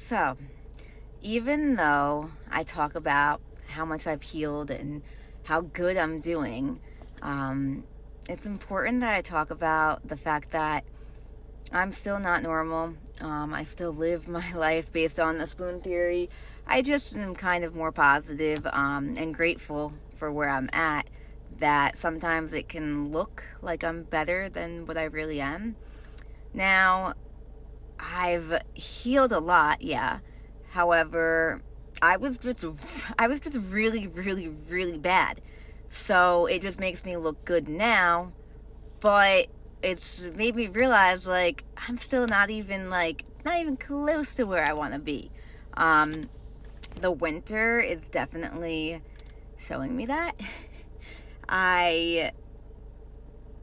So, even though I talk about how much I've healed and how good I'm doing, um, it's important that I talk about the fact that I'm still not normal. I still live my life based on the spoon theory. I just am kind of more positive, and grateful for where I'm at. That sometimes it can look like I'm better than what I really am. Now, I've healed a lot, yeah. However, I was just really, really, really bad. So it just makes me look good now, but it's made me realize like I'm still not even close to where I want to be. Um, the winter is definitely showing me that. I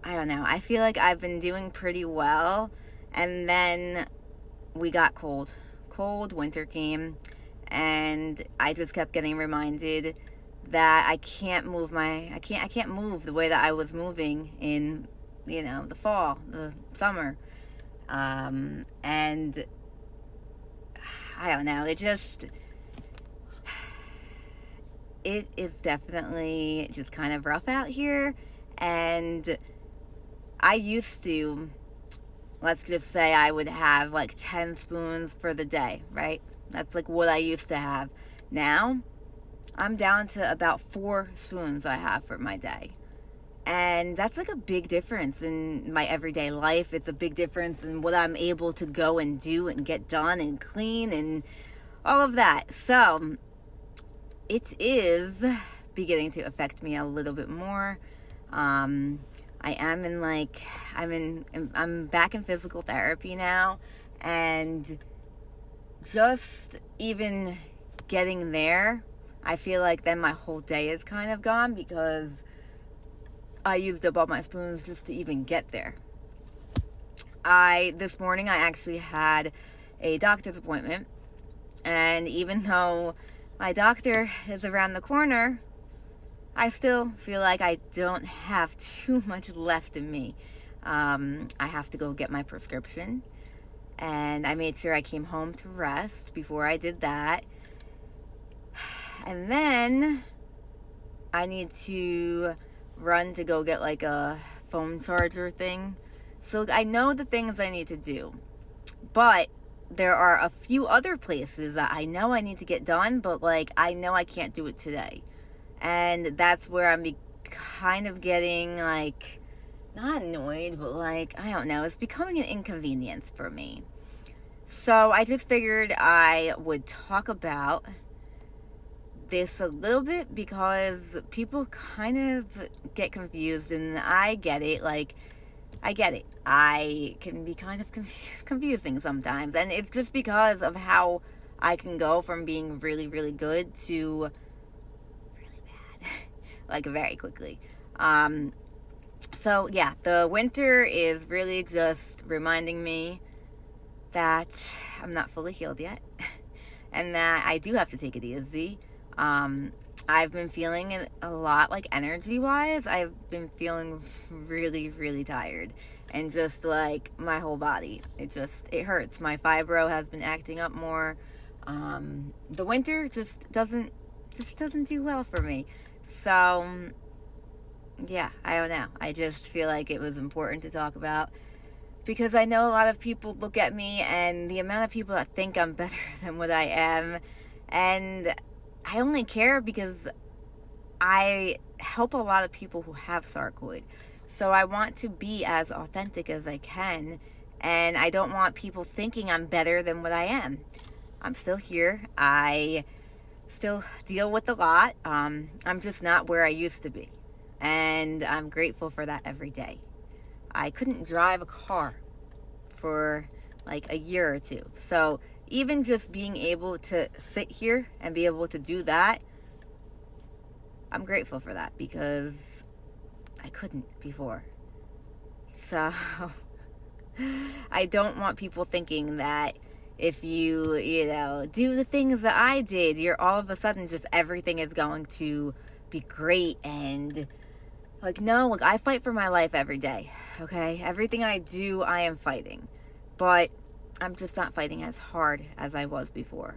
I don't know. I feel like I've been doing pretty well, and then we got cold. Cold winter came, and I just kept getting reminded that I can't move the way that I was moving in, the fall, the summer. And I don't know, it is definitely just kind of rough out here. And I used to, let's just say I would have like 10 spoons for the day, right? That's like what I used to have. Now, I'm down to about 4 spoons I have for my day. And that's like a big difference in my everyday life. It's a big difference in what I'm able to go and do and get done and clean and all of that. So, it is beginning to affect me a little bit more. Um, I am in like, I'm back in physical therapy now, and just even getting there, I feel like then my whole day is kind of gone because I used up all my spoons just to even get there. This morning I actually had a doctor's appointment, and even though my doctor is around the corner, I still feel like I don't have too much left in me. I have to go get my prescription, and I made sure I came home to rest before I did that. And then I need to run to go get like a phone charger thing. So I know the things I need to do, but there are a few other places that I know I need to get done, but like I know I can't do it today. And that's where kind of getting like, not annoyed, but like, I don't know, it's becoming an inconvenience for me. So I just figured I would talk about this a little bit because people kind of get confused, and I get it. Like, I get it. I can be kind of confusing sometimes, and it's just because of how I can go from being really, really good to really bad, like very quickly. So yeah, the winter is really just reminding me that I'm not fully healed yet, and that I do have to take it easy. I've been feeling it a lot, like energy wise. I've been feeling really, really tired, and just like my whole body, it hurts. My fibro has been acting up more. The winter just doesn't do well for me. So yeah, I don't know. I just feel like it was important to talk about because I know a lot of people look at me, and the amount of people that think I'm better than what I am, and I only care because I help a lot of people who have sarcoid. So I want to be as authentic as I can, and I don't want people thinking I'm better than what I am. I'm still here. I still deal with a lot. I'm just not where I used to be, and I'm grateful for that every day. I couldn't drive a car for like a year or two. So even just being able to sit here and be able to do that, I'm grateful for that because I couldn't before. So I don't want people thinking that if you do the things that I did, you're all of a sudden just everything is going to be great. And like, no, like, I fight for my life every day, okay? Everything I do, I am fighting. But I'm just not fighting as hard as I was before.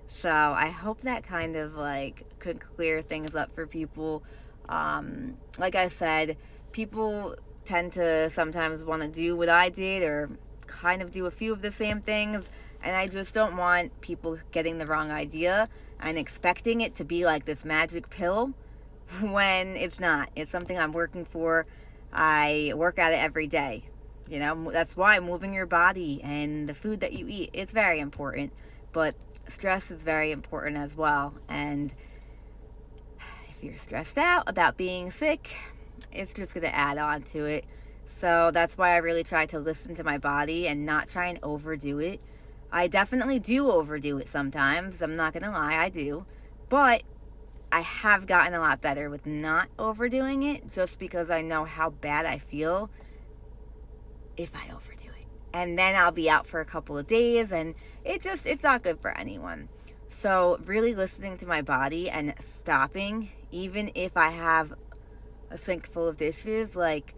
So I hope that kind of like could clear things up for people. Like I said, people tend to sometimes want to do what I did or kind of do a few of the same things, and I just don't want people getting the wrong idea and expecting it to be like this magic pill when it's not. It's something I'm working for. I work at it every day. You know, that's why moving your body and the food that you eat, it's very important. But stress is very important as well. And if you're stressed out about being sick, it's just going to add on to it. So that's why I really try to listen to my body and not try and overdo it. I definitely do overdo it sometimes. I'm not going to lie, I do. But I have gotten a lot better with not overdoing it, just because I know how bad I feel if I overdo it. And then I'll be out for a couple of days, and it's not good for anyone. So really listening to my body and stopping, even if I have a sink full of dishes, like,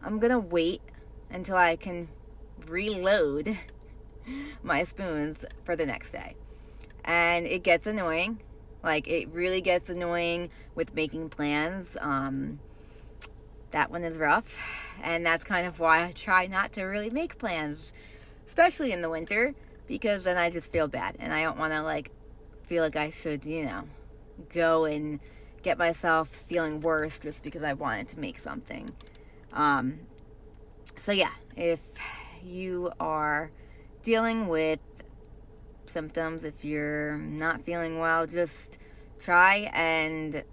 I'm gonna wait until I can reload my spoons for the next day. And it gets annoying. Like, it really gets annoying with making plans. That one is rough. And that's kind of why I try not to really make plans, especially in the winter, because then I just feel bad. And I don't want to, like, feel like I should, go and get myself feeling worse just because I wanted to make something. So yeah, if you are dealing with symptoms, if you're not feeling well, just try and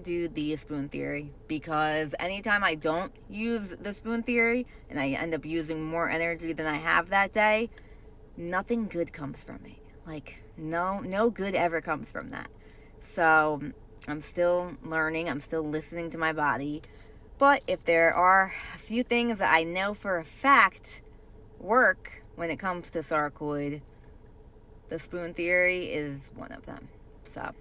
do the spoon theory, because anytime I don't use the spoon theory and I end up using more energy than I have that day, nothing good comes from it. Like, no good ever comes from that. So I'm still learning, I'm still listening to my body. But if there are a few things that I know for a fact work when it comes to sarcoid, the spoon theory is one of them. So